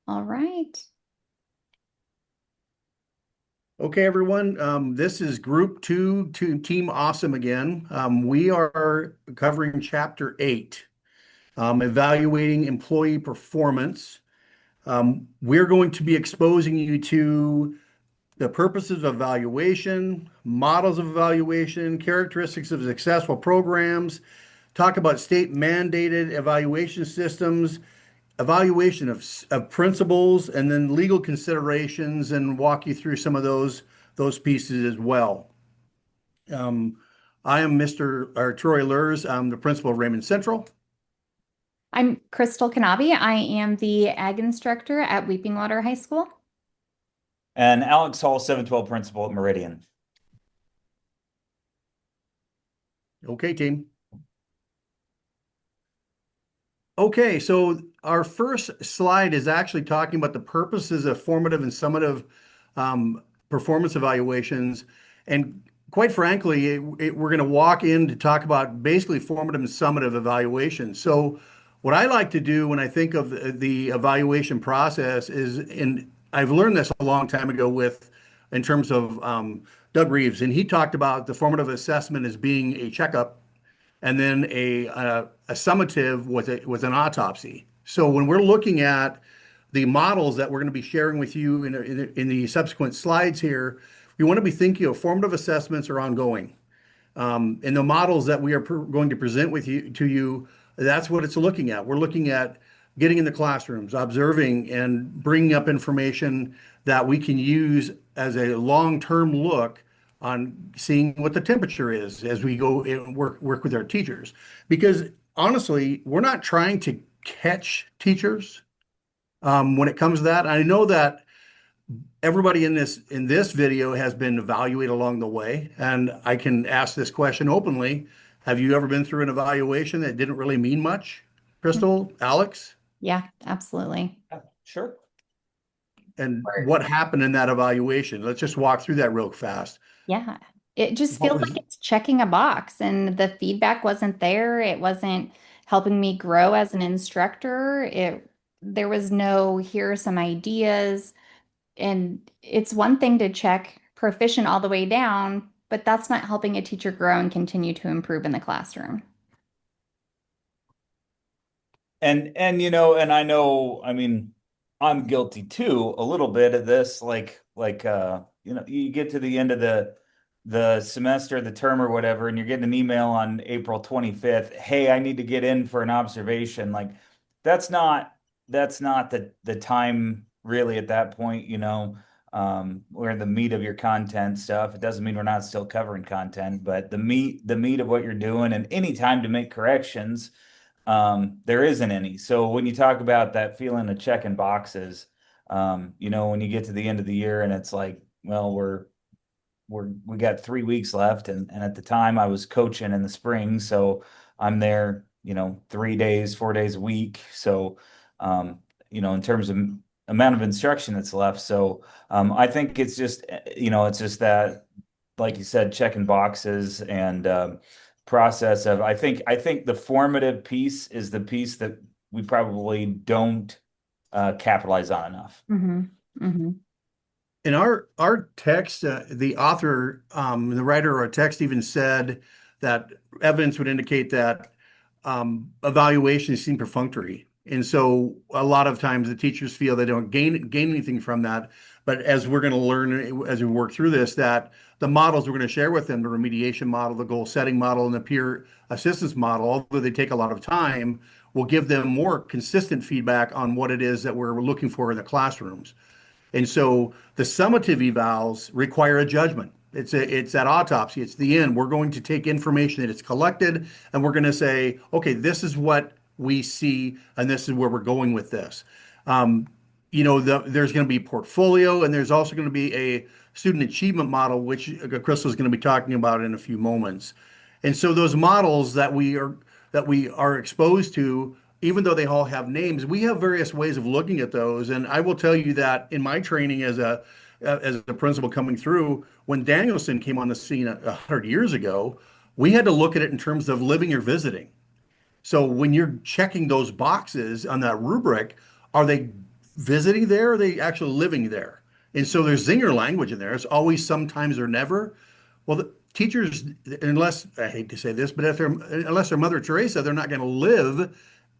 All right. Okay, everyone. This is Group Two to Team Awesome again. We are covering Chapter 8, evaluating employee performance. We're going to be exposing you to the purposes of evaluation, models of evaluation, characteristics of successful programs, talk about state mandated evaluation systems, evaluation of principles, and then legal considerations, and walk you through some of those pieces as well. Um, I am Troy Lurs. I'm the principal of Raymond Central. I'm Crystal Kanabi. I am the ag instructor at Weeping Water High School. And Alex Hall, 712 principal at Meridian. Okay, team. Okay, so our first slide is actually talking about the purposes of formative and summative performance evaluations. And quite frankly, we're going to walk in to talk about basically formative and summative evaluations. So, what I like to do when I think of the evaluation process is, and I've learned this a long time ago in terms of Doug Reeves, and he talked about the formative assessment as being a checkup and then a summative was an autopsy. So when we're looking at the models that we're going to be sharing with you in the subsequent slides here, we want to be thinking of formative assessments are ongoing. And the models that we are going to present with you to you, that's what it's looking at. We're looking at getting in the classrooms, observing, and bringing up information that we can use as a long-term look on seeing what the temperature is as we go and work with our teachers. Because honestly, we're not trying to catch teachers when it comes to that. I know that everybody in this video has been evaluated along the way, and I can ask this question openly. Have you ever been through an evaluation that didn't really mean much? Crystal, Alex? Yeah, absolutely. Sure. And what happened in that evaluation? Let's just walk through that real fast. Yeah. It just What feels was like it's checking a box and the feedback wasn't there. It wasn't helping me grow as an instructor. There was no, here are some ideas. And it's one thing to check proficient all the way down, but that's not helping a teacher grow and continue to improve in the classroom. And I know, I mean, I'm guilty too, a little bit of this, you get to the end of the semester, the term or whatever, and you're getting an email on April 25th, hey, I need to get in for an observation. Like that's not that's not the time really at that point, where the meat of your content stuff. It doesn't mean we're not still covering content, but the meat of what you're doing and any time to make corrections, there isn't any. So when you talk about that feeling of checking boxes, when you get to the end of the year and it's like, well, we got 3 weeks left, and at the time I was coaching in the spring, so I'm there, 3 days, 4 days a week. So, in terms of amount of instruction that's left, so I think it's just that, like you said, checking boxes and process of I think the formative piece is the piece that we probably don't capitalize on enough. Hmm. Hmm. In our text, the author, the writer of our text even said that evidence would indicate that evaluations seem perfunctory. And so a lot of times the teachers feel they don't gain anything from that. But as we're going to learn as we work through this, that the models we're going to share with them, the remediation model, the goal setting model, and the peer assistance model, although they take a lot of time, will give them more consistent feedback on what it is that we're looking for in the classrooms. And so the summative evals require a judgment. It's that autopsy. It's the end. We're going to take information that it's collected and we're going to say, okay, this is what we see and this is where we're going with this. Um, there's going to be portfolio and there's also going to be a student achievement model, which Crystal is going to be talking about in a few moments. And so those models that we are exposed to, even though they all have names, we have various ways of looking at those. And I will tell you that in my training as a principal coming through, when Danielson came on the scene 100 years ago, we had to look at it in terms of living or visiting. So when you're checking those boxes on that rubric, are they visiting there, or are they actually living there? And so there's zinger language in there. It's always, sometimes, or never. Well, the teachers, unless, I hate to say this, but if they're, unless they're Mother Teresa, they're not going to live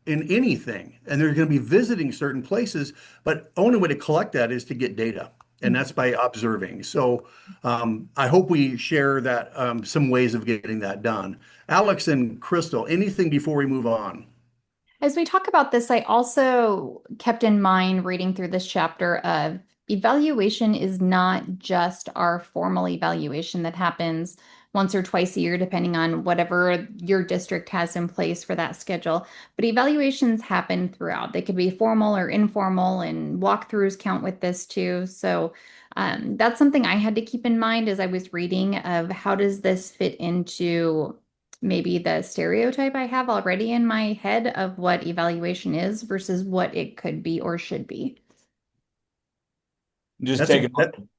in anything, and they're going to be visiting certain places. But only way to collect that is to get data, and that's by observing. So I hope we share that, some ways of getting that done. Alex and Crystal, anything before we move on? As we talk about this, I also kept in mind reading through this chapter of evaluation is not just our formal evaluation that happens once or twice a year, depending on whatever your district has in place for that schedule. But evaluations happen throughout. They could be formal or informal, and walkthroughs count with this too. So that's something I had to keep in mind as I was reading of how does this fit into maybe the stereotype I have already in my head of what evaluation is versus what it could be or should be. Just That's a, taking a that, look. Oh,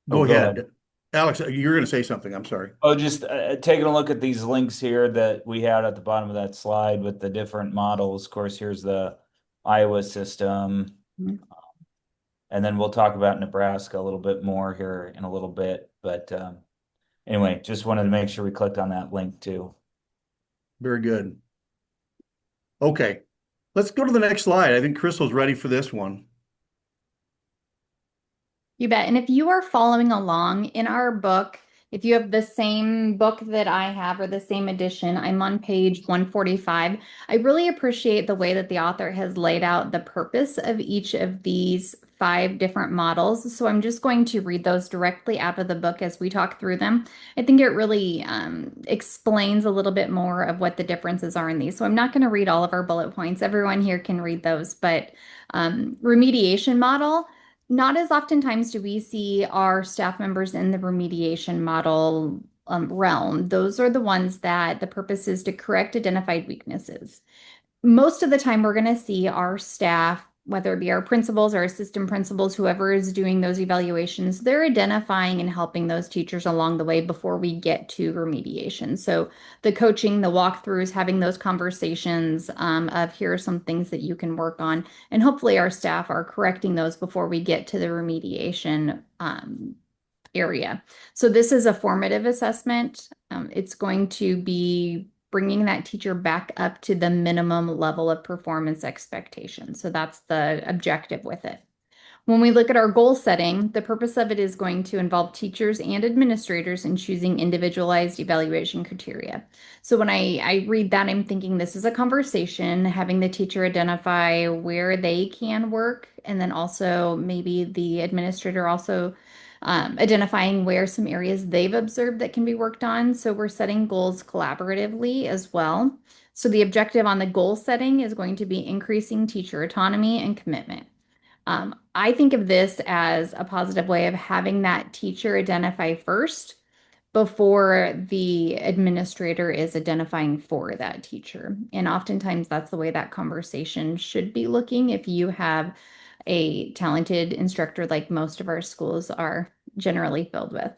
go go ahead. ahead. Alex, you're going to say something. I'm sorry. Oh, just taking a look at these links here that we had at the bottom of that slide with the different models. Of course, here's the Iowa system. Mhm. And then we'll talk about Nebraska a little bit more here in a little bit. But anyway, just wanted to make sure we clicked on that link too. Very good. Okay, let's go to the next slide. I think Crystal's ready for this one. You bet. And if you are following along in our book, if you have the same book that I have or the same edition, I'm on page 145. I really appreciate the way that the author has laid out the purpose of each of these 5 different models. So I'm just going to read those directly out of the book as we talk through them. I think it really explains a little bit more of what the differences are in these. So I'm not going to read all of our bullet points. Everyone here can read those, but remediation model. Not as oftentimes do we see our staff members in the remediation model realm. Those are the ones that the purpose is to correct identified weaknesses. Most of the time, we're going to see our staff, whether it be our principals or assistant principals, whoever is doing those evaluations, they're identifying and helping those teachers along the way before we get to remediation. So the coaching, the walkthroughs, having those conversations of here are some things that you can work on. And hopefully our staff are correcting those before we get to the remediation area. So this is a formative assessment. It's going to be bringing that teacher back up to the minimum level of performance expectation. So that's the objective with it. When we look at our goal setting, the purpose of it is going to involve teachers and administrators in choosing individualized evaluation criteria. So when I read that, I'm thinking this is a conversation, having the teacher identify where they can work, and then also maybe the administrator also identifying where some areas they've observed that can be worked on. So we're setting goals collaboratively as well. So the objective on the goal setting is going to be increasing teacher autonomy and commitment. I think of this as a positive way of having that teacher identify first before the administrator is identifying for that teacher. And oftentimes that's the way that conversation should be looking if you have a talented instructor like most of our schools are generally filled with.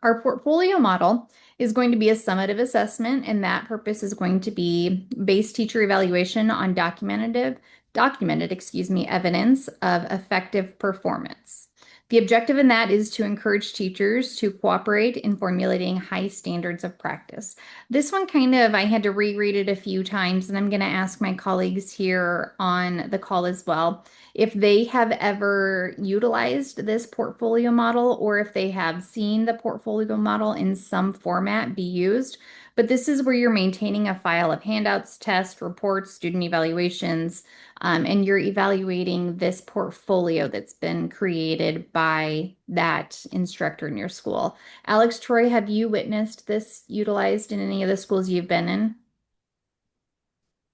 Our portfolio model is going to be a summative assessment, and that purpose is going to be base teacher evaluation on documented, evidence of effective performance. The objective in that is to encourage teachers to cooperate in formulating high standards of practice. This one I had to reread it a few times, and I'm going to ask my colleagues here on the call as well if they have ever utilized this portfolio model or if they have seen the portfolio model in some format be used. But this is where you're maintaining a file of handouts, tests, reports, student evaluations, and you're evaluating this portfolio that's been created by that instructor in your school. Alex, Troy, have you witnessed this utilized in any of the schools you've been in?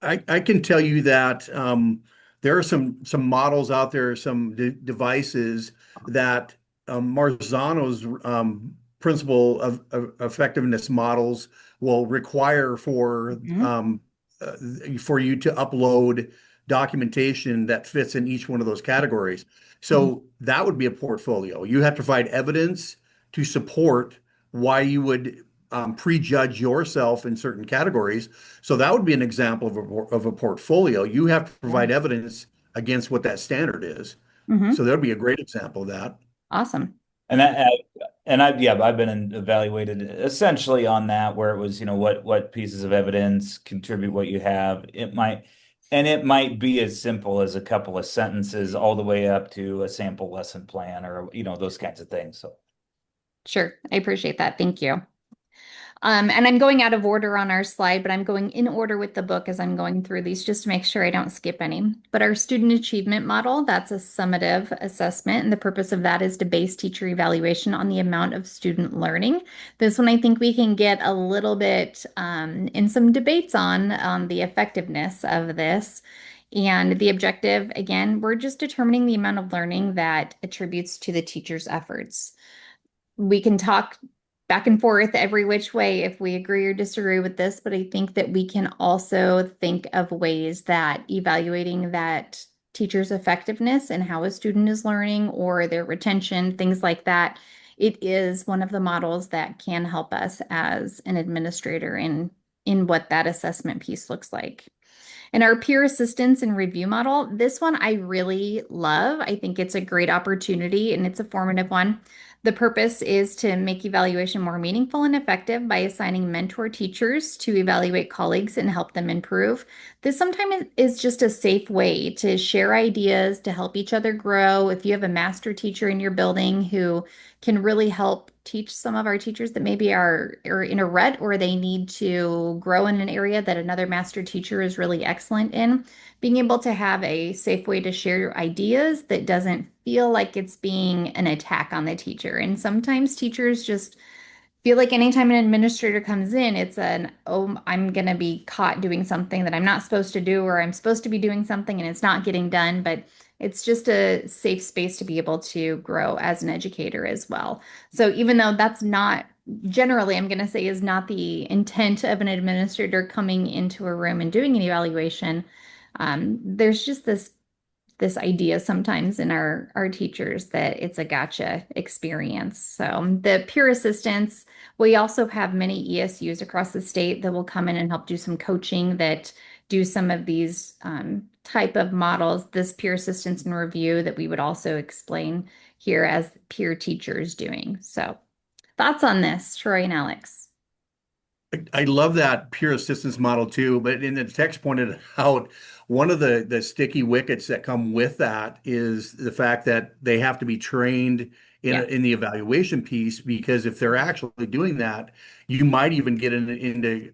I can tell you that there are some models out there, some devices that Marzano's principle of effectiveness models will require for you to upload documentation that fits in each one of those categories. So that would be a portfolio. You have to provide evidence to support why you would prejudge yourself in certain categories. So that would be an example of a portfolio. You have to provide evidence against what that standard is. So Hmm. there'd be a great example of that. Awesome. And yeah, I've been evaluated essentially on that, where it was, what pieces of evidence contribute what you have. It might be as simple as a couple of sentences all the way up to a sample lesson plan, or, those kinds of things. So Sure. I appreciate that. Thank you. And I'm going out of order on our slide, but I'm going in order with the book as I'm going through these just to make sure I don't skip any. But our student achievement model, that's a summative assessment. And the purpose of that is to base teacher evaluation on the amount of student learning. This one I think we can get a little bit in some debates on the effectiveness of this. And the objective, again, we're just determining the amount of learning that attributes to the teacher's efforts. We can talk back and forth every which way if we agree or disagree with this, but I think that we can also think of ways that evaluating that teacher's effectiveness and how a student is learning or their retention, things like that, it is one of the models that can help us as an administrator in what that assessment piece looks like. And our peer assistance and review model, this one I really love. I think it's a great opportunity and it's a formative one. The purpose is to make evaluation more meaningful and effective by assigning mentor teachers to evaluate colleagues and help them improve. This sometimes is just a safe way to share ideas, to help each other grow. If you have a master teacher in your building who can really help teach some of our teachers that maybe are in a rut or they need to grow in an area that another master teacher is really excellent in, being able to have a safe way to share ideas that doesn't feel like it's being an attack on the teacher. And sometimes teachers just feel like anytime an administrator comes in, it's oh, I'm going to be caught doing something that I'm not supposed to do, or I'm supposed to be doing something and it's not getting done. But it's just a safe space to be able to grow as an educator as well. So even though that's not generally, I'm going to say, is not the intent of an administrator coming into a room and doing an evaluation, there's just this idea sometimes in our teachers that it's a gotcha experience. So the peer assistance, we also have many ESUs across the state that will come in and help do some coaching that do some of these type of models, this peer assistance and review that we would also explain here as peer teachers doing. So thoughts on this, Troy and Alex? I love that peer assistance model too, but in the text pointed out, one of the sticky wickets that come with that is the fact that they have to be trained Yeah. in the evaluation piece, because if they're actually doing that, you might even get into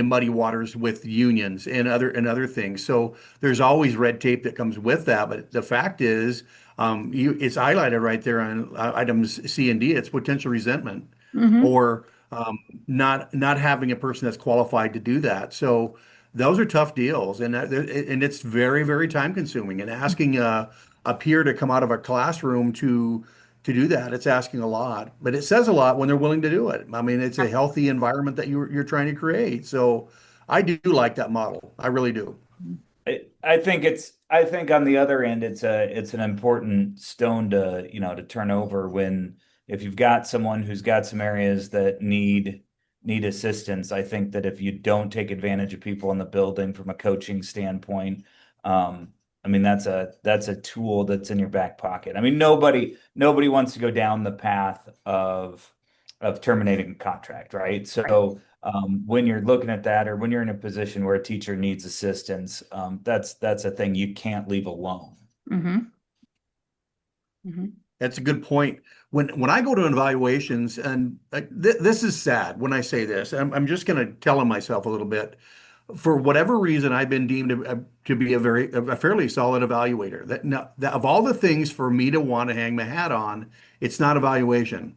muddy waters with unions and other things. So there's always red tape that comes with that. But the fact is, it's highlighted right there on items C and D. It's potential resentment Mm-hmm. or not having a person that's qualified to do that. So those are tough deals, and it's very, very time consuming. And asking a peer to come out of a classroom to do that, it's asking a lot. But it says a lot when they're willing to do it. I mean, it's a healthy environment that you're trying to create. So I do like that model. I really do. I think on the other end, it's an important stone to turn over when, if you've got someone who's got some areas that need assistance. I think that if you don't take advantage of people in the building from a coaching standpoint, I mean, that's a tool that's in your back pocket. I mean, nobody wants to go down the path of terminating a contract, right? Right. So when you're looking at that, or when you're in a position where a teacher needs assistance, that's a thing you can't leave alone. Mm-hmm. Mm-hmm. That's a good point. When I go to evaluations, and this is sad when I say this, I'm just going to tell on myself a little bit. For whatever reason, I've been deemed to be a fairly solid evaluator. That of all the things for me to want to hang my hat on, it's not evaluation.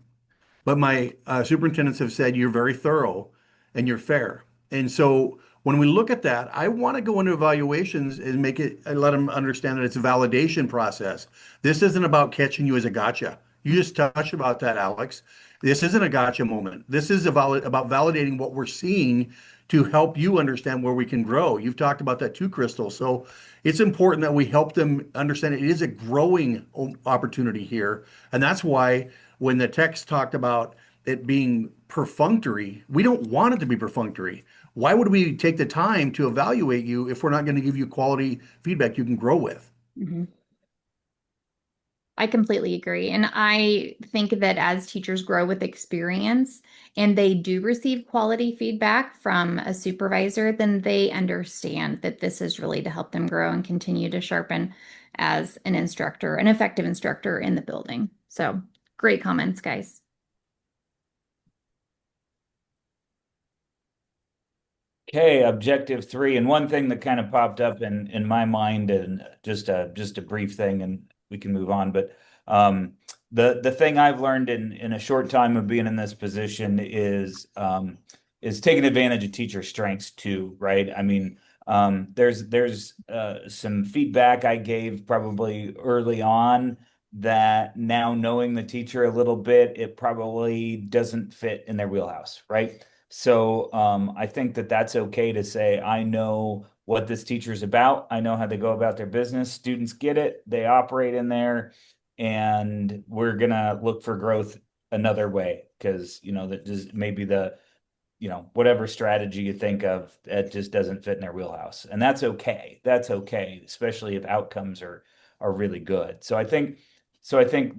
But my superintendents have said you're very thorough and you're fair. And so when we look at that, I want to go into evaluations and make it, I let them understand that it's a validation process. This isn't about catching you as a gotcha. You just touched about that, Alex. This isn't a gotcha moment. This is about validating what we're seeing to help you understand where we can grow. You've talked about that too, Crystal. So it's important that we help them understand it is a growing opportunity here. And that's why when the text talked about it being perfunctory, we don't want it to be perfunctory. Why would we take the time to evaluate you if we're not going to give you quality feedback you can grow with? Mhm. I completely agree. And I think that as teachers grow with experience and they do receive quality feedback from a supervisor, then they understand that this is really to help them grow and continue to sharpen as an instructor, an effective instructor in the building. So great comments, guys. Okay, objective three, and one thing that kind of popped up in my mind, and just a brief thing, and we can move on. But the thing I've learned in a short time of being in this position is taking advantage of teacher strengths too, right? I mean, there's some feedback I gave probably early on that now knowing the teacher a little bit, it probably doesn't fit in their wheelhouse, right? So I think that that's okay to say, I know what this teacher's about. I know how they go about their business. Students get it. They operate in there, and we're gonna look for growth another way because that just maybe whatever strategy you think of, it just doesn't fit in their wheelhouse, and that's okay. That's okay, especially if outcomes are really good. So I think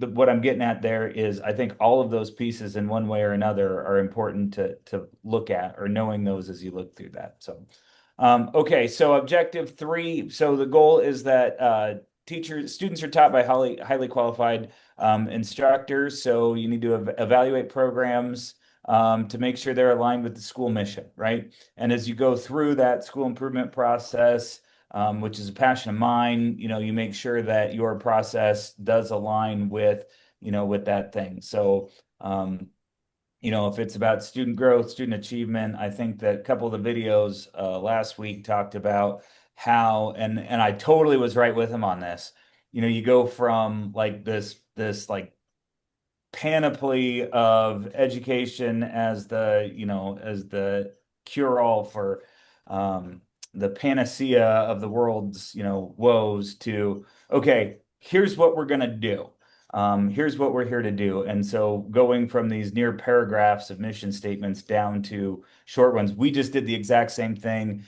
that what I'm getting at there is I think all of those pieces in one way or another are important to look at, or knowing those as you look through that. So okay, so objective three. So the goal is that students are taught by highly qualified instructors. So you need to evaluate programs to make sure they're aligned with the school mission, right? And as you go through that school improvement process, which is a passion of mine, you make sure that your process does align with that thing. So, if it's about student growth, student achievement, I think that a couple of the videos last week talked about how, and I totally was right with him on this. You go from like this like panoply of education as the cure all for the panacea of the world's woes to, okay, here's what we're going to do. Here's what we're here to do. And so going from these near paragraphs of mission statements down to short ones, we just did the exact same thing.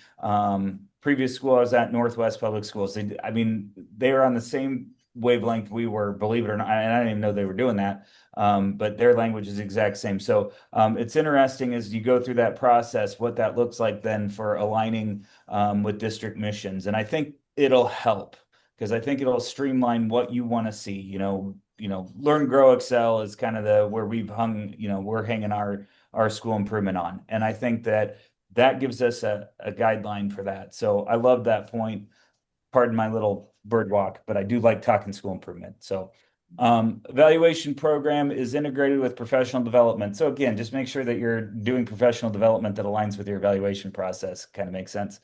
Previous school I was at, Northwest Public Schools, I mean, they are on the same wavelength we were, believe it or not, and I didn't even know they were doing that. But their language is the exact same. So it's interesting as you go through that process, what that looks like then for aligning with district missions. And I think it'll help because I think it'll streamline what you want to see. Learn, grow, excel is kind of where we're hanging our school improvement on. And I think that gives us a guideline for that. So I love that point. Pardon my little bird walk, but I do like talking school improvement. So evaluation program is integrated with professional development. So again, just make sure that you're doing professional development that aligns with your evaluation process. Kind of makes sense.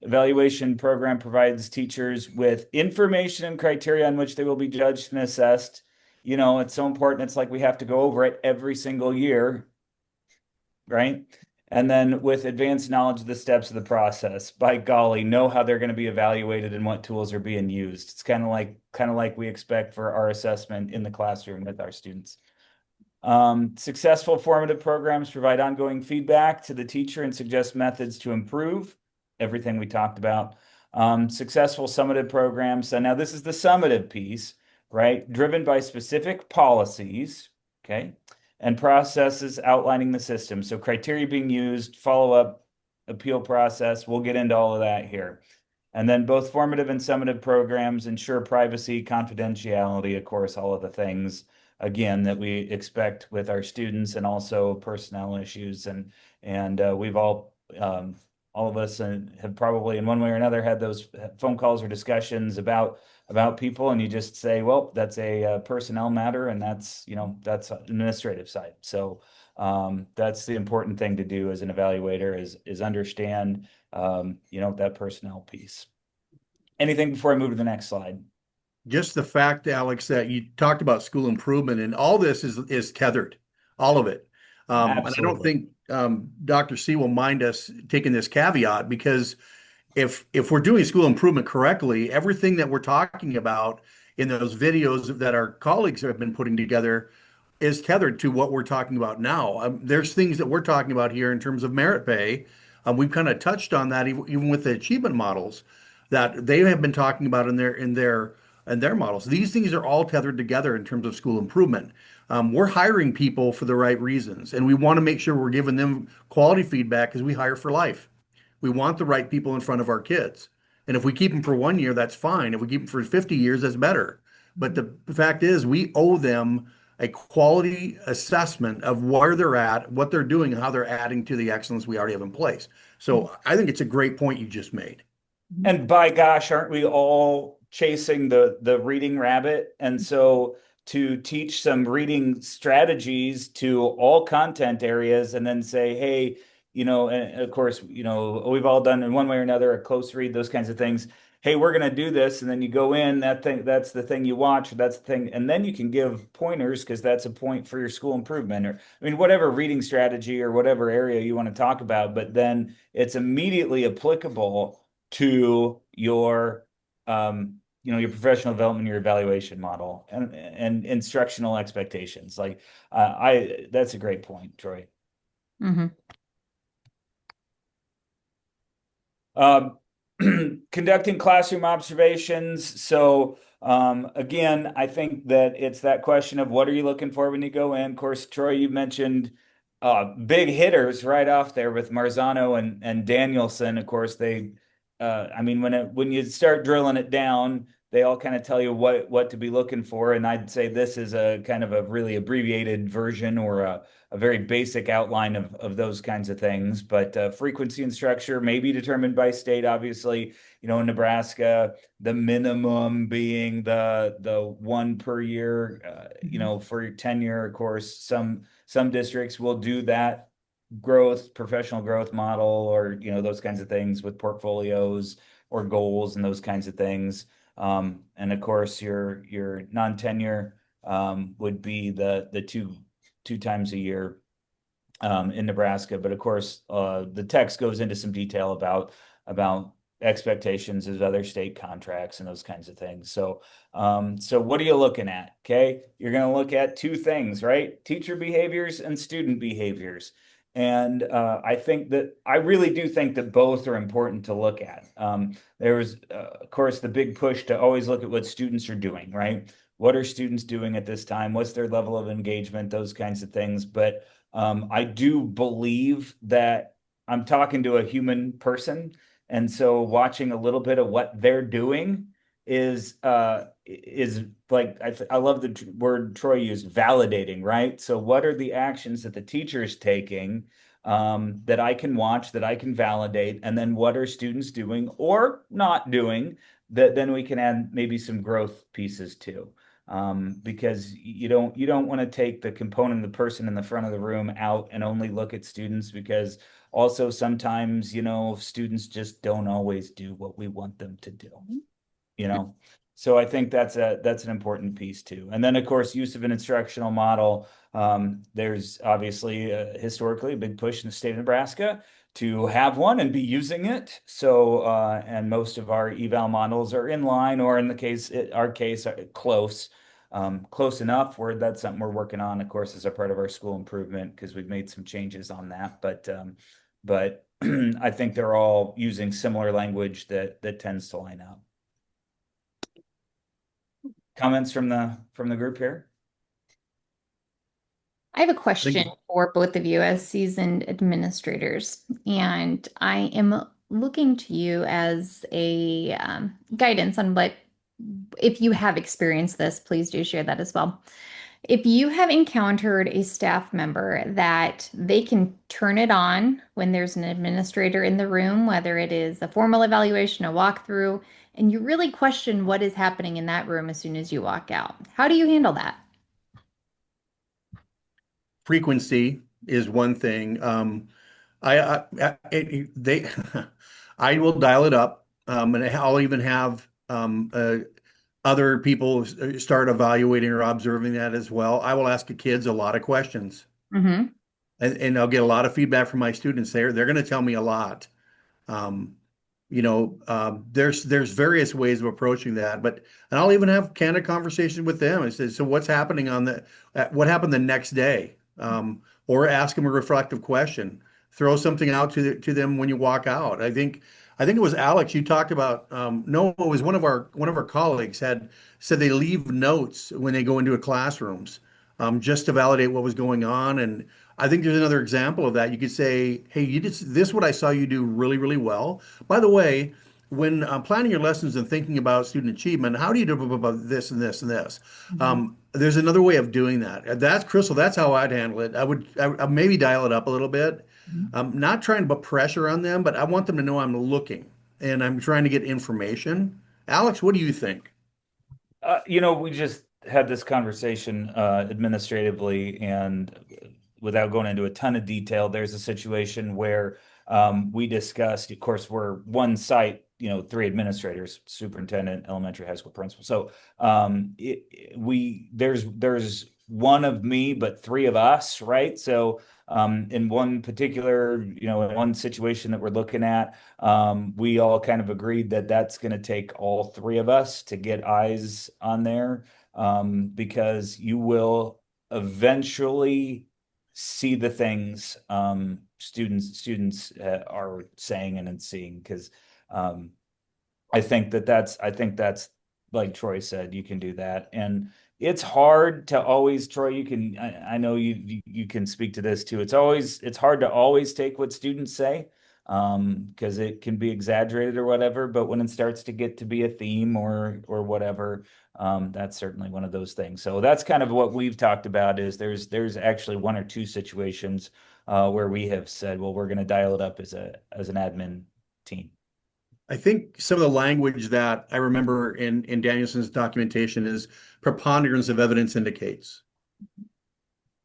Evaluation program provides teachers with information and criteria on which they will be judged and assessed. It's so important. It's like we have to go over it every single year, right? And then with advanced knowledge of the steps of the process, by golly, know how they're going to be evaluated and what tools are being used. It's kind of like we expect for our assessment in the classroom with our students. Successful formative programs provide ongoing feedback to the teacher and suggest methods to improve everything we talked about. Successful summative programs. So now this is the summative piece, right? Driven by specific policies, okay? And processes outlining the system. So criteria being used, follow-up, appeal process. We'll get into all of that here. And then both formative and summative programs ensure privacy, confidentiality, of course, all of the things, again, that we expect with our students, and also personnel issues. And we've all of us have probably in one way or another had those phone calls or discussions about people, and you just say, well, that's a personnel matter, and that's administrative side. So that's the important thing to do as an evaluator is understand that personnel piece. Anything before I move to the next slide? Just the fact, Alex, that you talked about school improvement, and all this is tethered, all of it. And I don't Absolutely. think Dr. C will mind us taking this caveat, because if we're doing school improvement correctly, everything that we're talking about in those videos that our colleagues have been putting together is tethered to what we're talking about now. There's things that we're talking about here in terms of merit pay. We've kind of touched on that even with the achievement models. that they have been talking about in their models. These things are all tethered together in terms of school improvement. We're hiring people for the right reasons, and we want to make sure we're giving them quality feedback because we hire for life. We want the right people in front of our kids. And if we keep them for 1 year, that's fine. If we keep them for 50 years, that's better. But the fact is, we owe them a quality assessment of where they're at, what they're doing, and how they're adding to the excellence we already have in place. So I think it's a great point you just made. And by gosh, aren't we all chasing the reading rabbit? And so to teach some reading strategies to all content areas and then say, hey, and of course, we've all done in one way or another a close read, those kinds of things. Hey, we're going to do this, and then you go in, that's the thing you watch, that's the thing, and then you can give pointers because that's a point for your school improvement, or I mean, whatever reading strategy or whatever area you want to talk about, but then it's immediately applicable to your professional development, your evaluation model, and instructional expectations. Like, that's a great point, Troy. Mm-hmm. Conducting classroom observations. So again, I think that it's that question of what are you looking for when you go in. Of course, Troy, you mentioned big hitters right off there with Marzano and Danielson. Of course, I mean, when you start drilling it down, they all kind of tell you what to be looking for. And I'd say this is a kind of a really abbreviated version or a very basic outline of those kinds of things. But frequency and structure may be determined by state, obviously. In Nebraska, the minimum being the one per year. For your tenure, of course, some districts will do that professional growth model, or those kinds of things with portfolios or goals and those kinds of things. And of course, your non-tenure would be the two times a year in Nebraska. But of course, the text goes into some detail about expectations of other state contracts and those kinds of things. So what are you looking at? Okay, you're going to look at two things, right? Teacher behaviors and student behaviors. And I really do think that both are important to look at. There was, of course, the big push to always look at what students are doing, right? What are students doing at this time? What's their level of engagement? Those kinds of things. But I do believe that I'm talking to a human person. And so watching a little bit of what they're doing is like, I love the word Troy used, validating, right? So what are the actions that the teacher is taking that I can watch, that I can validate, and then what are students doing or not doing that then we can add maybe some growth pieces to. Because you don't want to take the component of the person in the front of the room out and only look at students, because also sometimes students just don't always do what we want them to do. So I think that's an important piece too. And then of course, use of an instructional model. There's obviously historically a big push in the state of Nebraska to have one and be using it. So and most of our eval models are in line, or in our case, close. Close enough where that's something we're working on, of course, as a part of our school improvement, because we've made some changes on that. But I think they're all using similar language that tends to line up. Comments from the group here? I have a question for both of you as seasoned administrators, and I am looking to you as a guidance on if you have experienced this, please do share that as well. If you have encountered a staff member that they can turn it on when there's an administrator in the room, whether it is a formal evaluation, a walkthrough, and you really question what is happening in that room as soon as you walk out, how do you handle that? Frequency is one thing. They, I will dial it up, and I'll even have other people start evaluating or observing that as well. I will ask the kids a lot of questions, Mm-hmm. and I'll get a lot of feedback from my students. They're going to tell me a lot. There's various ways of approaching that, and I'll even have candid conversation with them. I say, so what's happening what happened the next day? Or ask them a reflective question. Throw something out to them when you walk out. I think I think it was Alex, you talked about, no, it was one of our colleagues had said they leave notes when they go into a classrooms, just to validate what was going on. And I think there's another example of that. You could say, hey, you did this, what I saw you do really, really well. By the way, when planning your lessons and thinking about student achievement, how do you do about this and this and this? Mhm. There's another way of doing that. That's Crystal. That's how I'd handle it. I'd maybe dial it up a little bit. Mhm. I'm not trying to put pressure on them, but I want them to know I'm looking and I'm trying to get information. Alex, what do you think? We just had this conversation administratively, and without going into a ton of detail, there's a situation where we discussed, of course, we're one site, three administrators, superintendent, elementary, high school principal. So there's one of me, but three of us, right? So in one particular, in one situation that we're looking at, we all kind of agreed that that's going to take all three of us to get eyes on there, because you will eventually see the things students are saying and seeing. Because um, I think that's like Troy said, you can do that. And it's hard to always, Troy, I know you can speak to this too. It's hard to always take what students say, because it can be exaggerated or whatever. But when it starts to get to be a theme or whatever, that's certainly one of those things. So that's kind of what we've talked about. Is there's actually one or two situations where we have said, well, we're going to dial it up as an admin team. I think some of the language that I remember in Danielson's documentation is preponderance of evidence indicates.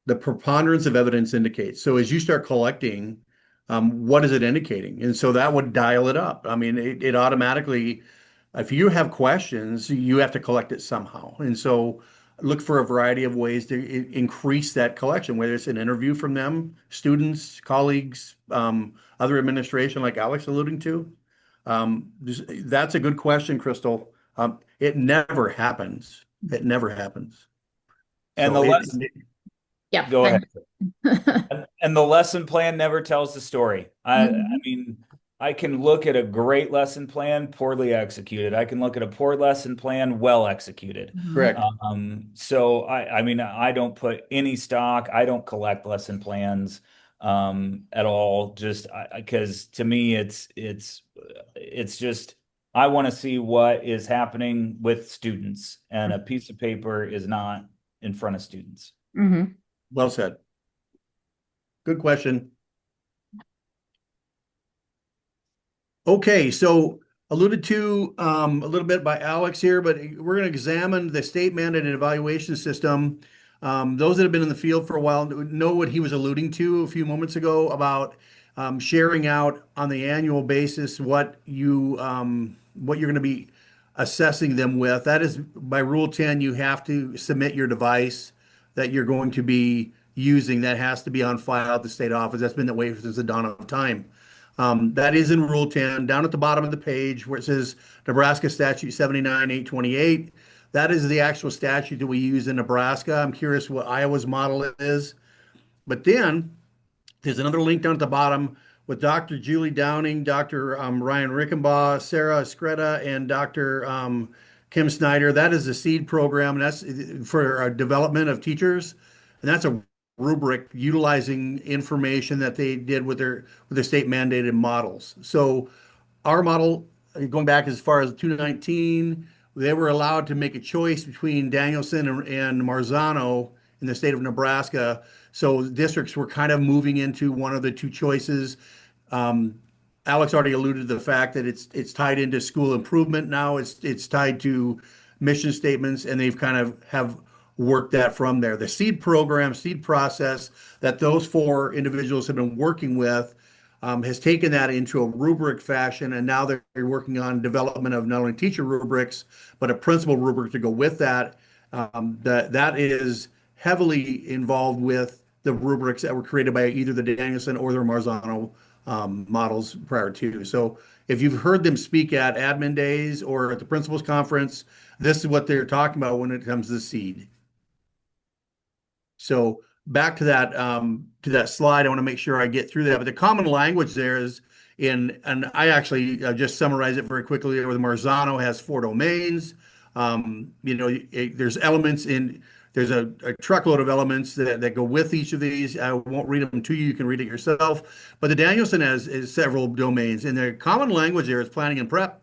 The preponderance of evidence indicates. So as you start collecting, what is it indicating? And so that would dial it up. I mean, it automatically, if you have questions, you have to collect it somehow. And so look for a variety of ways to increase that collection, whether it's an interview from them, students, colleagues, other administration, like Alex alluding to. That's a good question, Crystal. It never happens. It never happens. And So the it, less, Yeah, go ahead. I'm And the lesson plan never tells the story. I Mhm. mean, I can look at a great lesson plan poorly executed. I can look at a poor lesson plan well executed. Mhm. correct. So I mean, I don't put any stock. I don't collect lesson plans at all. Just because to me, it's just I want to see what is happening with students, and a piece of paper is not in front of students. Mhm. Well said. Good question. Okay, so alluded to a little bit by Alex here, but we're going to examine the state mandated evaluation system. Those that have been in the field for a while know what he was alluding to a few moments ago about sharing out on the annual basis what you're going to be assessing them with. That is by Rule 10, you have to submit your device that you're going to be using. That has to be on file at the state office. That's been that way since the dawn of time. That is in Rule 10, down at the bottom of the page where it says Nebraska Statute 79-828. That is the actual statute that we use in Nebraska. I'm curious what Iowa's model is. But then there's another link down at the bottom with Dr. Julie Downing, Dr. Ryan Rickenbaugh, Sarah Scretta, and Dr. Kim Snyder. That is the SEED program, and that's for development of teachers. And that's a rubric utilizing information that they did with their state mandated models. So our model, going back as far as 2019, they were allowed to make a choice between Danielson and Marzano in the state of Nebraska. So districts were kind of moving into one of the two choices. Um, Alex already alluded to the fact that it's tied into school improvement now. It's tied to mission statements, and they've kind of have worked that from there. The seed program, seed process that those four individuals have been working with has taken that into a rubric fashion, and now they're working on development of not only teacher rubrics but a principal rubric to go with that. That is heavily involved with the rubrics that were created by either the Danielson or the Marzano models prior to. So if you've heard them speak at admin days or at the principals conference, this is what they're talking about when it comes to seed. So back to that slide, I want to make sure I get through that. But the common language there is And I actually just summarize it very quickly. With Marzano has 4 domains. There's elements in there's a truckload of elements that go with each of these. I won't read them to you. You can read it yourself. But the Danielson has is several domains, and the common language there is planning and prep,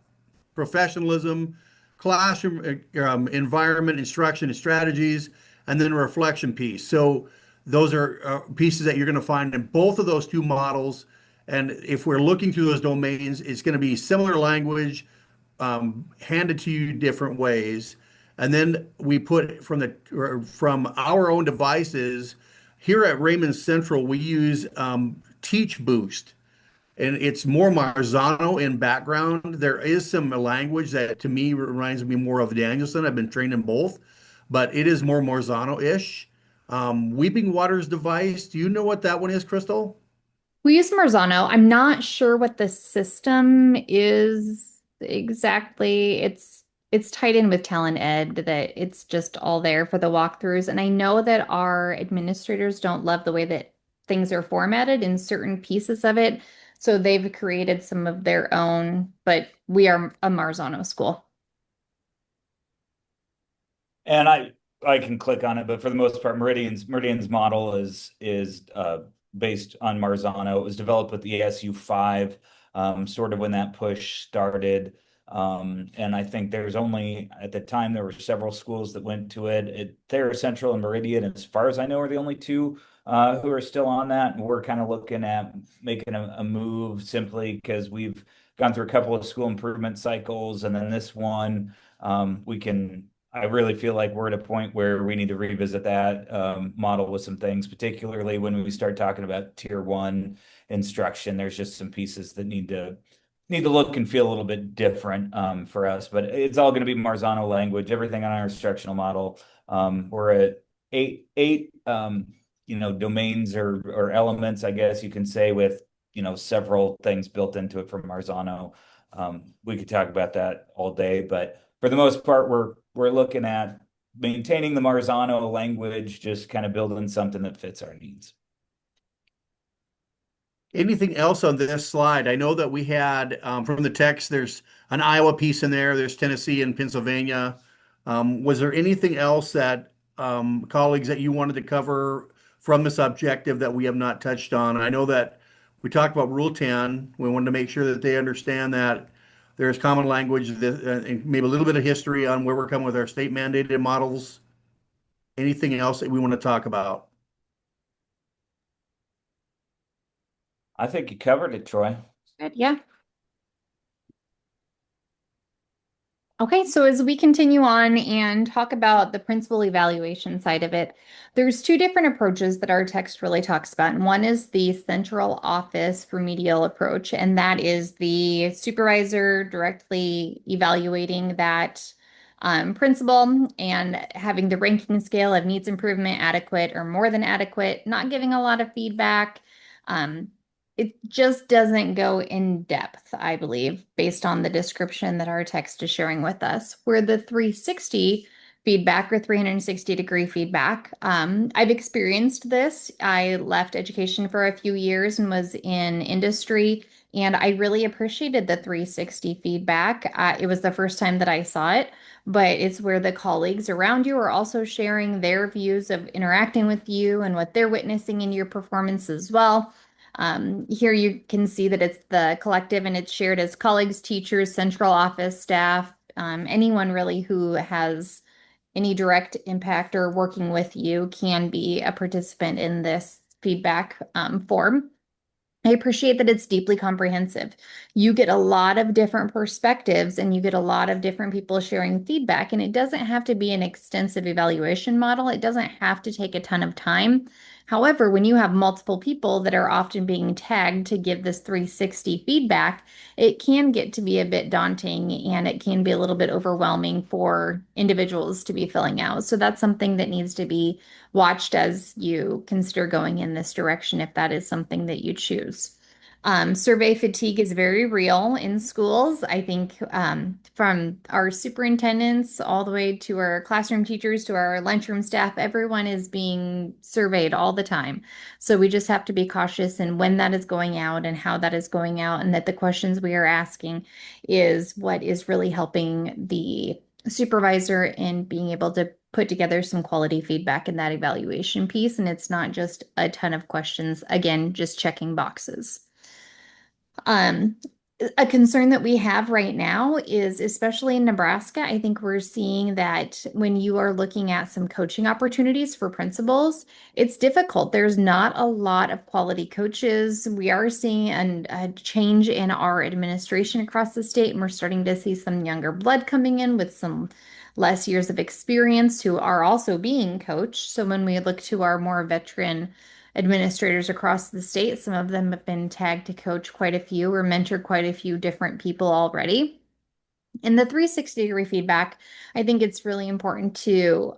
professionalism, classroom environment, instruction and strategies, and then a reflection piece. So those are pieces that you're going to find in both of those two models. And if we're looking through those domains, it's going to be similar language handed to you different ways. And then we put from our own devices here at Raymond Central, we use Teach Boost, and it's more Marzano in background. There is some language that to me reminds me more of Danielson. I've been trained in both, but it is more Marzano-ish. Weeping Waters device. Do you know what that one is, Crystal? We use Marzano. I'm not sure what the system is exactly. It's tied in with Talent Ed that it's just all there for the walkthroughs. And I know that our administrators don't love the way that things are formatted in certain pieces of it. So they've created some of their own, but we are a Marzano school. And I can click on it, but for the most part, Meridian's model is based on Marzano. It was developed with the ASU 5, sort of when that push started. And I think there's only at the time there were several schools that went to it. Thayer Central and Meridian, as far as I know, are the only two who are still on that. And we're kind of looking at making a move simply because we've gone through a couple of school improvement cycles, and then this one we can. I really feel like we're at a point where we need to revisit that model with some things, particularly when we start talking about tier 1 instruction. There's just some pieces that need to look and feel a little bit different for us, but it's all going to be Marzano language, everything on our instructional model. We're at eight domains or elements, I guess you can say, with several things built into it from Marzano. We could talk about that all day, but for the most part, we're looking at maintaining the Marzano language, just kind of building something that fits our needs. Anything else on this slide? I know that we had from the text, there's an Iowa piece in there, there's Tennessee and Pennsylvania. Was there anything else that colleagues that you wanted to cover from this objective that we have not touched on? I know that we talked about Rule 10. We wanted to make sure that they understand that there's common language and maybe a little bit of history on where we're coming with our state mandated models. Anything else that we want to talk about? I think you covered it, Troy. Good, yeah. Okay, so as we continue on and talk about the principal evaluation side of it, there's two different approaches that our text really talks about. And one is the central office remedial approach, and that is the supervisor directly evaluating that principal and having the ranking scale of needs improvement, adequate, or more than adequate, not giving a lot of feedback. It just doesn't go in depth, I believe, based on the description that our text is sharing with us. Where the 360 feedback or 360-degree feedback, I've experienced this. I left education for a few years and was in industry, and I really appreciated the 360 feedback. It was the first time that I saw it, but it's where the colleagues around you are also sharing their views of interacting with you and what they're witnessing in your performance as well. Here you can see that it's the collective and it's shared as colleagues, teachers, central office staff, anyone really who has any direct impact or working with you can be a participant in this feedback form. I appreciate that it's deeply comprehensive. You get a lot of different perspectives and you get a lot of different people sharing feedback, and it doesn't have to be an extensive evaluation model. It doesn't have to take a ton of time. However, when you have multiple people that are often being tagged to give this 360 feedback, it can get to be a bit daunting and it can be a little bit overwhelming for individuals to be filling out. So that's something that needs to be watched as you consider going in this direction if that is something that you choose. Survey fatigue is very real in schools. I think from our superintendents all the way to our classroom teachers to our lunchroom staff, everyone is being surveyed all the time. So we just have to be cautious in when that is going out and how that is going out, and that the questions we are asking is what is really helping the supervisor in being able to put together some quality feedback in that evaluation piece. And it's not just a ton of questions, again, just checking boxes. Um, a concern that we have right now is, especially in Nebraska, I think we're seeing that when you are looking at some coaching opportunities for principals, it's difficult. There's not a lot of quality coaches. We are seeing a change in our administration across the state, and we're starting to see some younger blood coming in with some less years of experience who are also being coached. So when we look to our more veteran administrators across the state, some of them have been tagged to coach quite a few or mentor quite a few different people already. In the 360-degree feedback, I think it's really important to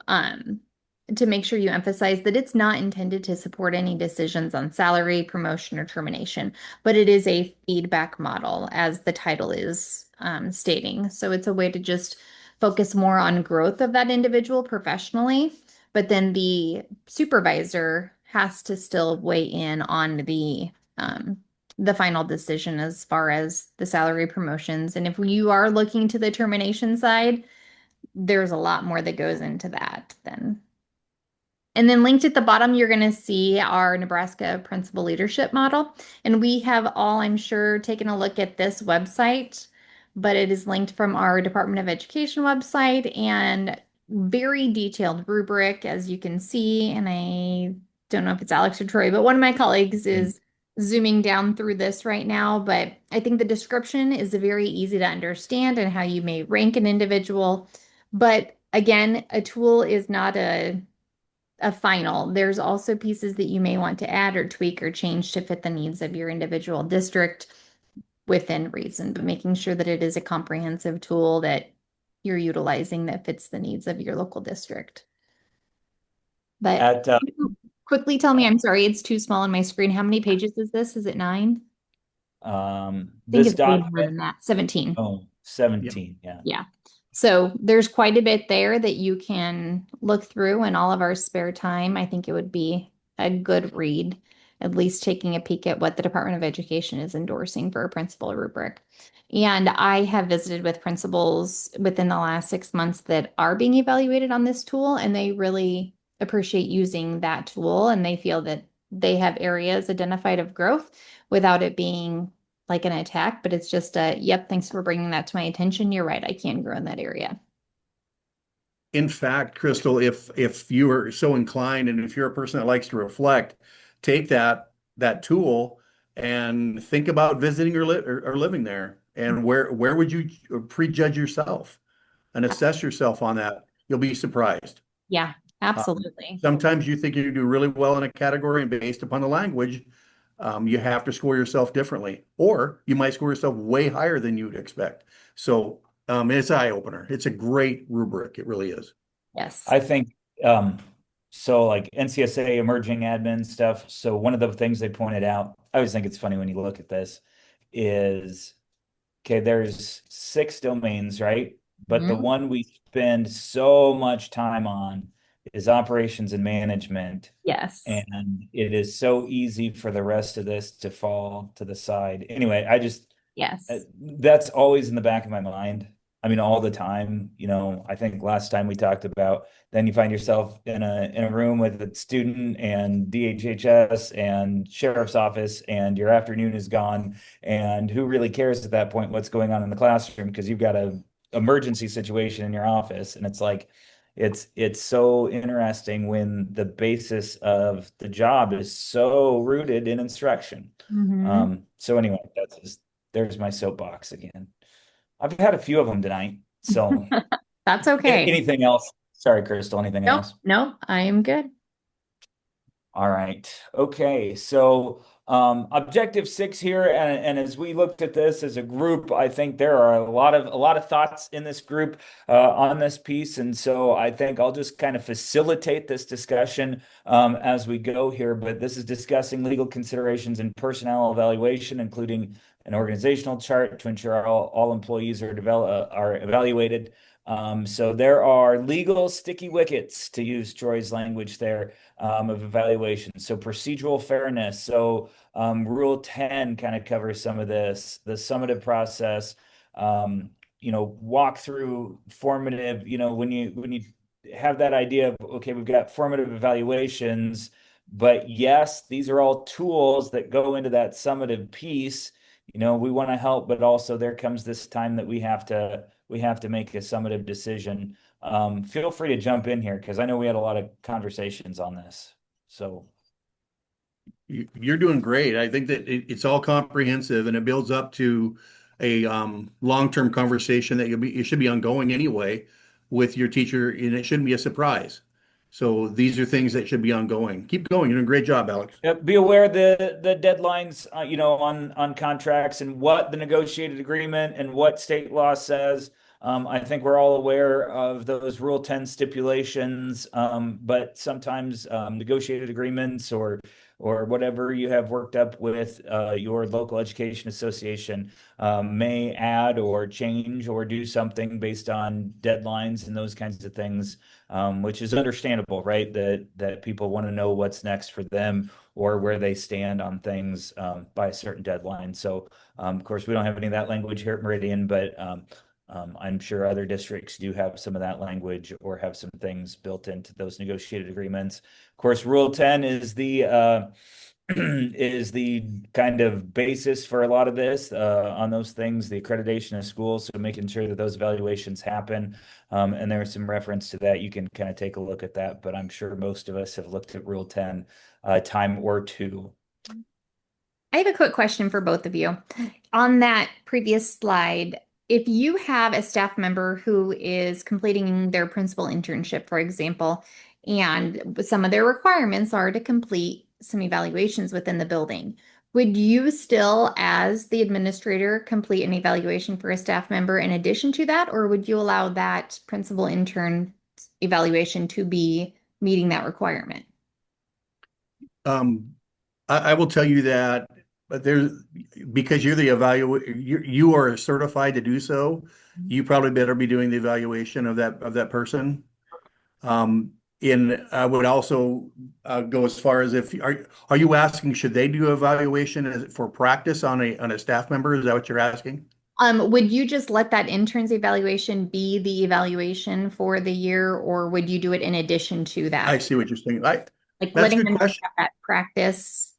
make sure you emphasize that it's not intended to support any decisions on salary, promotion, or termination, but it is a feedback model, as the title is stating. So it's a way to just focus more on growth of that individual professionally, but then the supervisor has to still weigh in on the final decision as far as the salary promotions. And if you are looking to the termination side, there's a lot more that goes into that then. And then linked at the bottom, you're going to see our Nebraska Principal Leadership Model. And we have all, I'm sure, taken a look at this website, but it is linked from our Department of Education website and very detailed rubric, as you can see. And I don't know if it's Alex or Troy, but one of my colleagues is zooming down through this right now. But I think the description is very easy to understand and how you may rank an individual. But again, a tool is not a final. There's also pieces that you may want to add or tweak or change to fit the needs of your individual district within reason, but making sure that it is a comprehensive tool that you're utilizing that fits the needs of your local district. But At quickly tell me, I'm sorry, it's too small on my screen. How many pages is this? Is it 9? I think this it's way more document, than that. 17. oh, 17, yeah. Yeah. So there's quite a bit there that you can look through in all of our spare time. I think it would be a good read, at least taking a peek at what the Department of Education is endorsing for a principal rubric. And I have visited with principals within the last 6 months that are being evaluated on this tool, and they really appreciate using that tool, and they feel that they have areas identified of growth without it being like an attack, but it's just yep, thanks for bringing that to my attention. You're right, I can grow in that area. In fact, Crystal, if you are so inclined and if you're a person that likes to reflect, take that tool and think about visiting or living there. And where would you prejudge yourself and assess yourself on that? You'll be surprised. Yeah, absolutely. Sometimes you think you do really well in a category, and based upon the language, you have to score yourself differently, or you might score yourself way higher than you'd expect. So it's an eye opener. It's a great rubric. It really is. Yes. I think so like NCSA emerging admin stuff. So one of the things they pointed out, I always think it's funny when you look at this, is okay, there's 6 domains, right? But the Mhm. one we spend so much time on is operations and management. Yes. And it is so easy for the rest of this to fall to the side. Anyway, Yes. that's always in the back of my mind. I mean, all the time. I think last time we talked about, then you find yourself in a room with a student and DHHS and sheriff's office, and your afternoon is gone. And who really cares at that point what's going on in the classroom, because you've got a emergency situation in your office. And it's like it's so interesting when the basis of the job is so rooted in instruction. Mhm. So anyway, there's my soapbox again. I've had a few of them tonight. So That's okay. anything else? Sorry, Crystal, anything Nope, else? nope, I am good. All right. Okay. So Objective 6 here, and as we looked at this as a group, I think there are a lot of thoughts in this group on this piece, and so I think I'll just kind of facilitate this discussion as we go here. But this is discussing legal considerations and personnel evaluation, including an organizational chart to ensure all employees are evaluated. So there are legal sticky wickets, to use Troy's language there, of evaluation. So procedural fairness. So Rule 10 kind of covers some of this, the summative process, walk through formative, when you have that idea of, okay, we've got formative evaluations, but yes, these are all tools that go into that summative piece. We want to help, but also there comes this time that we have to make a summative decision. Feel free to jump in here because I know we had a lot of conversations on this. So You're doing great. I think that it's all comprehensive and it builds up to a long-term conversation that it should be ongoing anyway with your teacher, and it shouldn't be a surprise. So these are things that should be ongoing. Keep going. You're doing a great job, Alex. be aware of the deadlines, on contracts and what the negotiated agreement and what state law says. I think we're all aware of those Rule 10 stipulations, but sometimes negotiated agreements or whatever you have worked up with your local education association may add or change or do something based on deadlines and those kinds of things, which is understandable, right? That people want to know what's next for them or where they stand on things by a certain deadline. So, of course, we don't have any of that language here at Meridian, but I'm sure other districts do have some of that language or have some things built into those negotiated agreements. Of course, Rule 10 is the is the kind of basis for a lot of this on those things, the accreditation of schools, so making sure that those evaluations happen. And there's some reference to that. You can kind of take a look at that, but I'm sure most of us have looked at Rule 10 a time or two. I have a quick question for both of you. On that previous slide, if you have a staff member who is completing their principal internship, for example, and some of their requirements are to complete some evaluations within the building, would you still, as the administrator, complete an evaluation for a staff member in addition to that, or would you allow that principal intern evaluation to be meeting that requirement? I will tell you that, but because you're the you are certified to do so, you probably better be doing the evaluation of that person. And I would also go as far as are you asking, should they do evaluation for practice on a staff member? Is that what you're asking? Would you just let that intern's evaluation be the evaluation for the year, or would you do it in addition to I that? see what you're saying. Like That's a letting good them question. have that practice?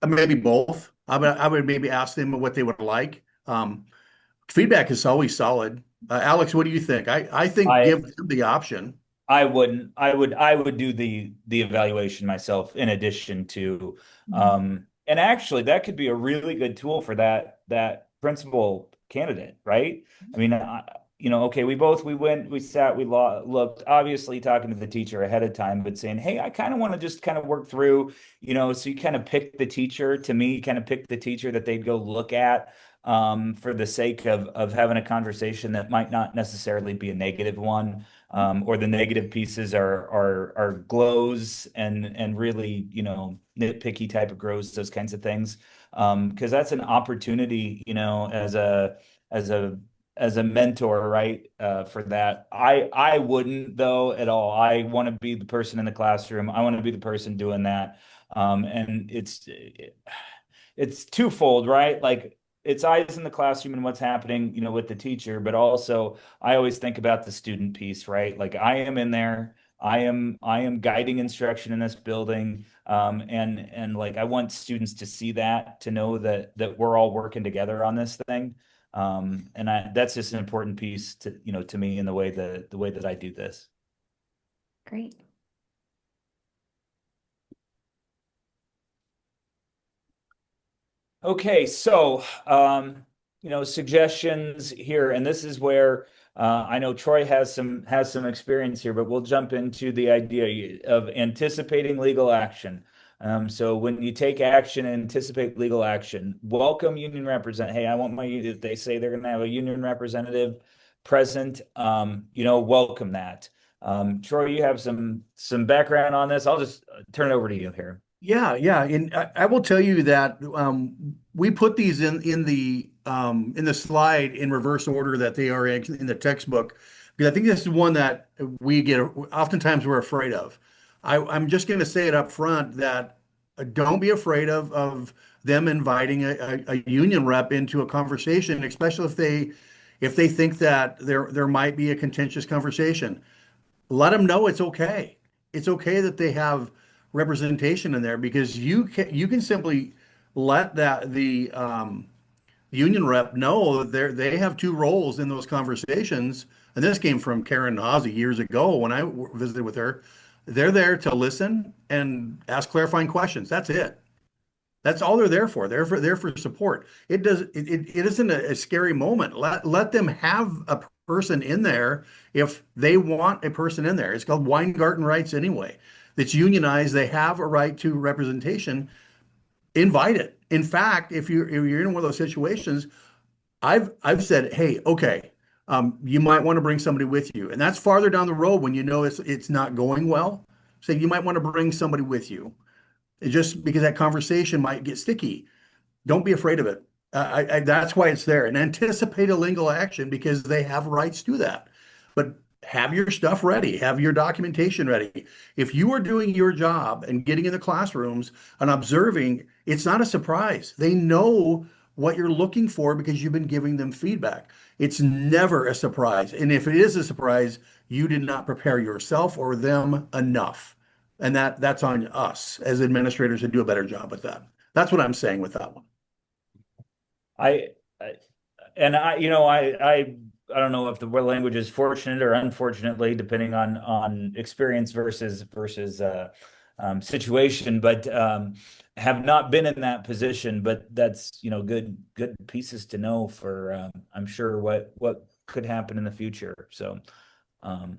Maybe both. I would maybe ask them what they would like. Feedback is always solid. Alex, what do you think? I think I give them the option. I wouldn't. I would do the evaluation myself in addition to, and actually that could be a really good tool for that principal candidate, right? I mean, okay, we sat, looked, obviously talking to the teacher ahead of time, but saying, hey, I kind of want to just kind of work through, so you kind of pick the teacher, to me, kind of pick the teacher that they'd go look at, for the sake of having a conversation that might not necessarily be a negative one, or the negative pieces are glows and really, nitpicky type of grows, those kinds of things. Because that's an opportunity, as a mentor, right? For that. I wouldn't though at all. I want to be the person in the classroom. I want to be the person doing that. And it's twofold, right? Like it's eyes in the classroom and what's happening, with the teacher, but also I always think about the student piece, right? Like I am in there, I am guiding instruction in this building, and like I want students to see that, to know that we're all working together on this thing, and that's just an important piece to me in the way that I do this. Great. Okay, so suggestions here, and this is where I know Troy has some experience here, but we'll jump into the idea of anticipating legal action. So when you take action and anticipate legal action, welcome union represent. Hey, I want my, if they say they're going to have a union representative present, welcome that. Troy, you have some background on this. I'll just turn it over to you here. Yeah, yeah, and I will tell you that we put these in the slide in reverse order that they are in the textbook, because I think this is one that we get oftentimes we're afraid of. I'm just going to say it up front that don't be afraid of them inviting a union rep into a conversation, especially if they think that there might be a contentious conversation. Let them know it's okay. It's okay that they have representation in there, because you can simply let the union rep know that they have two roles in those conversations. And this came from Karen Ozzie years ago when I visited with her. They're there to listen and ask clarifying questions. That's it. That's all they're there for. They're for support. It isn't a scary moment. Let them have a person in there if they want a person in there. It's called Weingarten rights anyway. That's unionized. They have a right to representation. Invite it. In fact, if you're in one of those situations, I've said, hey, okay, you might want to bring somebody with you, and that's farther down the road when you know it's not going well. Say you might want to bring somebody with you, just because that conversation might get sticky. Don't be afraid of it. That's why it's there. And anticipate a legal action, because they have rights to that. But have your stuff ready, have your documentation ready. If you are doing your job and getting in the classrooms and observing, it's not a surprise. They know what you're looking for because you've been giving them feedback. It's never a surprise. And if it is a surprise, you did not prepare yourself or them enough. And that's on us as administrators to do a better job with that. That's what I'm saying with that one. I, I and I don't know if the word language is fortunate or unfortunately, depending on experience versus situation, but have not been in that position. But that's good pieces to know for I'm sure what could happen in the future. So um,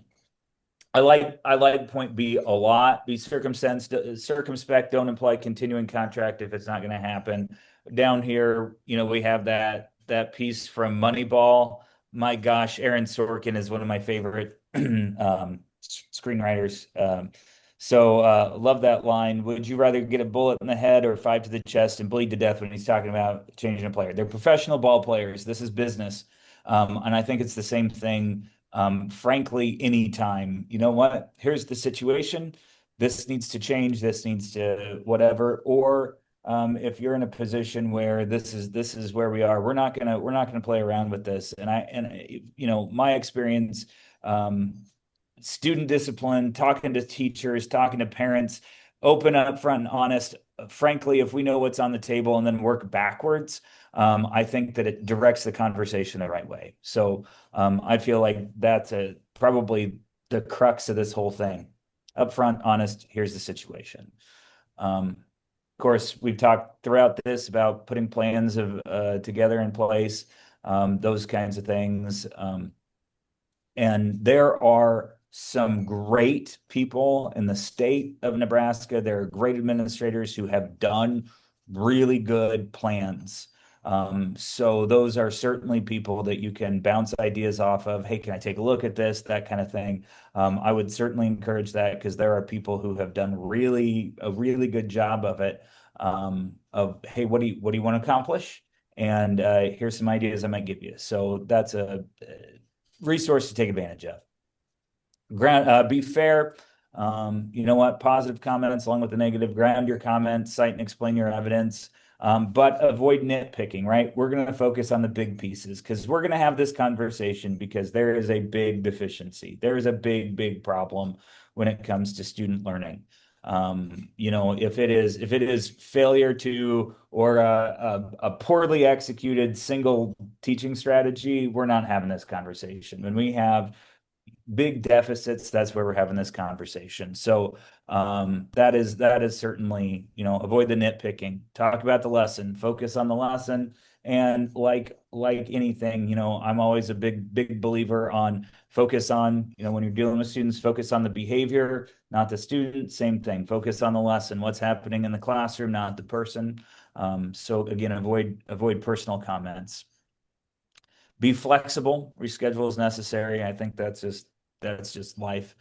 I like point B a lot. Be circumspect. Don't imply continuing contract if it's not going to happen. Down here, we have that piece from Moneyball. My gosh, Aaron Sorkin is one of my favorite screenwriters. So love that line. Would you rather get a bullet in the head or five to the chest and bleed to death when he's talking about changing a player? They're professional ball players. This is business. And I think it's the same thing. Frankly, anytime, you know what, here's the situation, this needs to change, this needs to whatever, or if you're in a position where this is where we are, we're not gonna play around with this. And my experience, student discipline, talking to teachers, talking to parents, open up front and honest. Frankly, if we know what's on the table and then work backwards, I think that it directs the conversation the right way. So I feel like that's probably the crux of this whole thing. Upfront, honest, here's the situation. Of course, we've talked throughout this about putting plans together in place, those kinds of things. And there are some great people in the state of Nebraska. There are great administrators who have done really good plans. So those are certainly people that you can bounce ideas off of. Hey, can I take a look at this? That kind of thing. I would certainly encourage that, because there are people who have done a really good job of it. Of, hey, what do you want to accomplish? And here's some ideas I might give you. So that's a resource to take advantage of. Be fair. You know what? Positive comments along with the negative. Ground your comments, cite and explain your evidence. But avoid nitpicking, right? We're going to focus on the big pieces, because we're going to have this conversation because there is a big deficiency. There is a big problem when it comes to student learning. If it is failure to, or a poorly executed single teaching strategy, we're not having this conversation. When we have big deficits, that's where we're having this conversation. So that is certainly, avoid the nitpicking, talk about the lesson, focus on the lesson, And like anything, you know, I'm always a big believer on focus on, you know, when you're dealing with students, focus on the behavior, not the student. Same thing. Focus on the lesson, what's happening in the classroom, not the person. So again, avoid personal comments. Be flexible, reschedule as necessary. I think that's just life.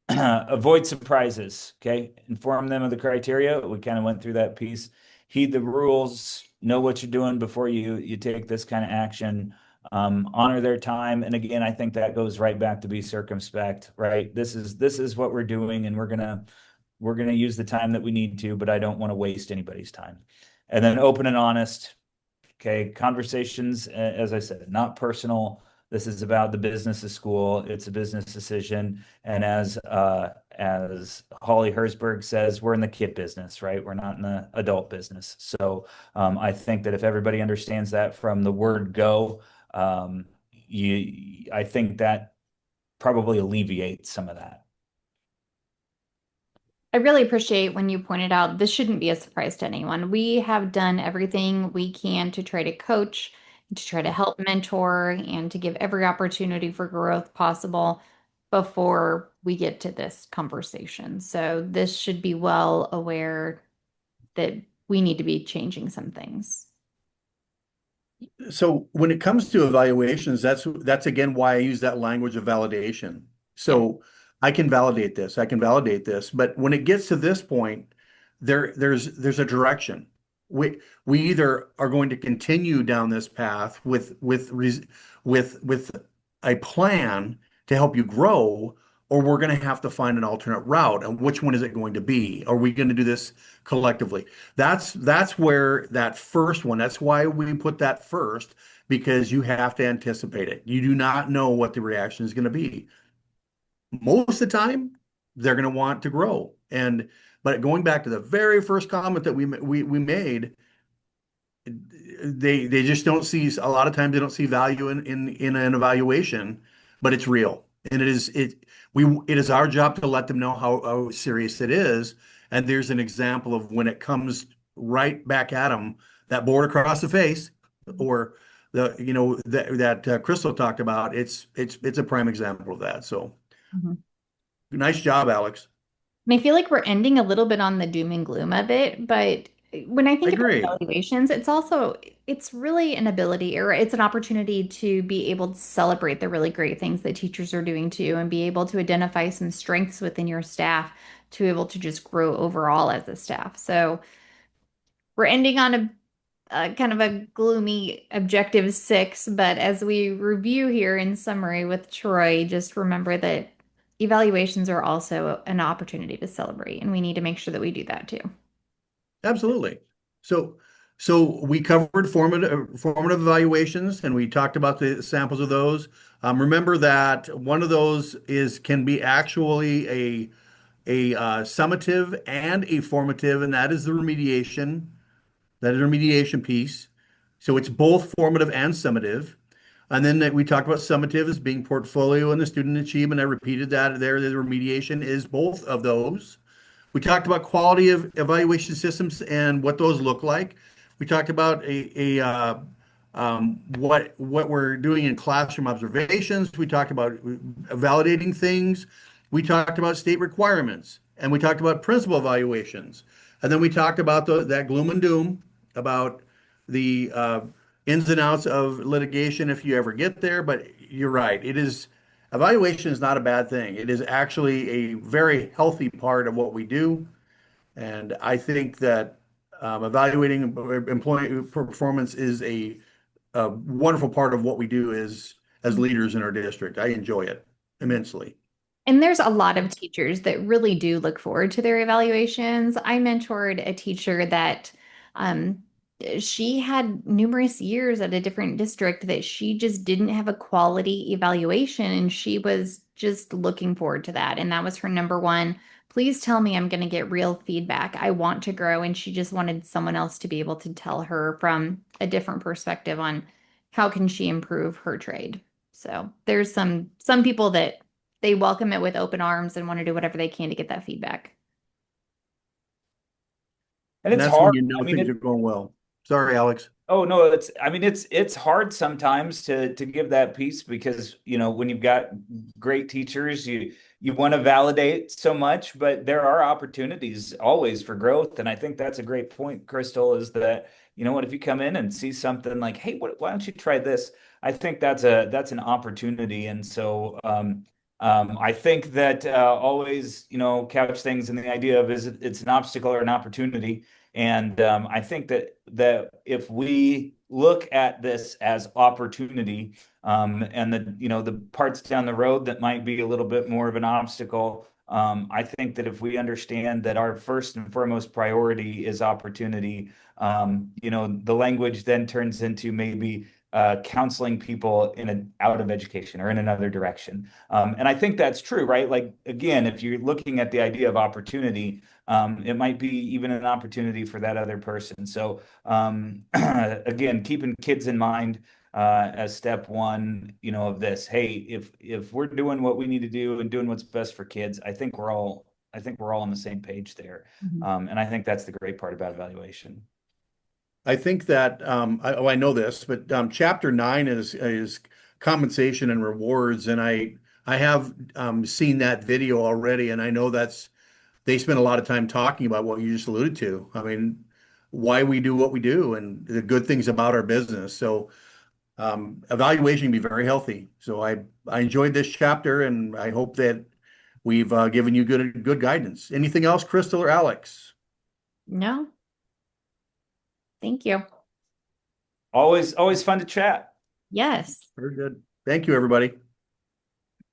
Avoid surprises. Okay. Inform them of the criteria. We kind of went through that piece. Heed the rules, know what you're doing before you take this kind of action. Honor their time. And again, I think that goes right back to be circumspect, right? This is what we're doing, and we're gonna use the time that we need to, but I don't want to waste anybody's time. And then open and honest. Okay, conversations, as I said, not personal. This is about the business of school. It's a business decision. And as Holly Herzberg says, we're in the kid business, right? We're not in the adult business. So I think that if everybody understands that from the word go, I think that probably alleviates some of that. I really appreciate when you pointed out this shouldn't be a surprise to anyone. We have done everything we can to try to coach, to try to help mentor, and to give every opportunity for growth possible before we get to this conversation. So this should be well aware that we need to be changing some things. So when it comes to evaluations, that's again why I use that language of validation. Yeah. So I can validate this, I can validate this, but when it gets to this point, there's a direction. We either are going to continue down this path with a plan to help you grow, or we're going to have to find an alternate route. And which one is it going to be? Are we going to do this collectively? That's where that first one, that's why we put that first, because you have to anticipate it. You do not know what the reaction is going to be. Most of the time, they're going to want to grow. But going back to the very first comment that we made, they just don't see, a lot of times they don't see value in an evaluation, but it's real. And it is our job to let them know how serious it is. And there's an example of when it comes right back at them, that board across the face, or that Crystal talked about. It's a prime example of that. So Mhm. nice job, Alex. And I feel like we're ending a little bit on the doom and gloom of it, but when I I think about agree. evaluations, it's really an ability, or it's an opportunity to be able to celebrate the really great things that teachers are doing too, and be able to identify some strengths within your staff to be able to just grow overall as a staff. So we're ending on a kind of a gloomy objective six, but as we review here in summary with Troy, just remember that evaluations are also an opportunity to celebrate, and we need to make sure that we do that too. Absolutely. So, so we covered formative evaluations, and we talked about the samples of those. Remember that one of those can be actually a summative and a formative, and that is the remediation. That is a remediation piece. So it's both formative and summative. And then we talked about summative as being portfolio and the student achievement. I repeated that there. The remediation is both of those. We talked about quality of evaluation systems and what those look like. We talked about what we're doing in classroom observations. We talked about validating things. We talked about state requirements, and we talked about principal evaluations. And then we talked about that gloom and doom about the ins and outs of litigation if you ever get there. But you're right. Evaluation is not a bad thing. It is actually a very healthy part of what we do. And I think that evaluating employee performance is a wonderful part of what we do as leaders in our district. I enjoy it immensely. And there's a lot of teachers that really do look forward to their evaluations. I mentored a teacher that um, she had numerous years at a different district that she just didn't have a quality evaluation, and she was just looking forward to that. And that was her number one. Please tell me I'm going to get real feedback. I want to grow. And she just wanted someone else to be able to tell her from a different perspective on how can she improve her trade. So there's some people that they welcome it with open arms and want to do whatever they can to get that feedback. And And it's that's when hard. you I know mean, things are going well. Sorry, Alex. Oh no, I mean it's hard sometimes to give that piece because when you've got great teachers, you want to validate so much, but there are opportunities always for growth. And I think that's a great point, Crystal, is that what, if you come in and see something like, hey, why don't you try this? I think that's an opportunity. And so I think that always, couch things in the idea of it's an obstacle or an opportunity. And I think that if we look at this as opportunity, and the parts down the road that might be a little bit more of an obstacle, I think that if we understand that our first and foremost priority is opportunity, the language then turns into maybe counseling people out of education or in another direction. And I think that's true, right? Like, again, if you're looking at the idea of opportunity, it might be even an opportunity for that other person. So, again, keeping kids in mind as step one, of this. Hey, if we're doing what we need to do and doing what's best for kids, I think we're all on the same page there. Mhm. And I think that's the great part about evaluation. I think that I know this, but chapter 9 is compensation and rewards, and I have seen that video already, and I know they spend a lot of time talking about what you just alluded to. I mean, why we do what we do and the good things about our business. So evaluation can be very healthy. So I enjoyed this chapter, and I hope that we've given you good guidance. Anything else, Crystal or Alex? No, thank you. Always fun to chat. Yes. Very good. Thank you, everybody.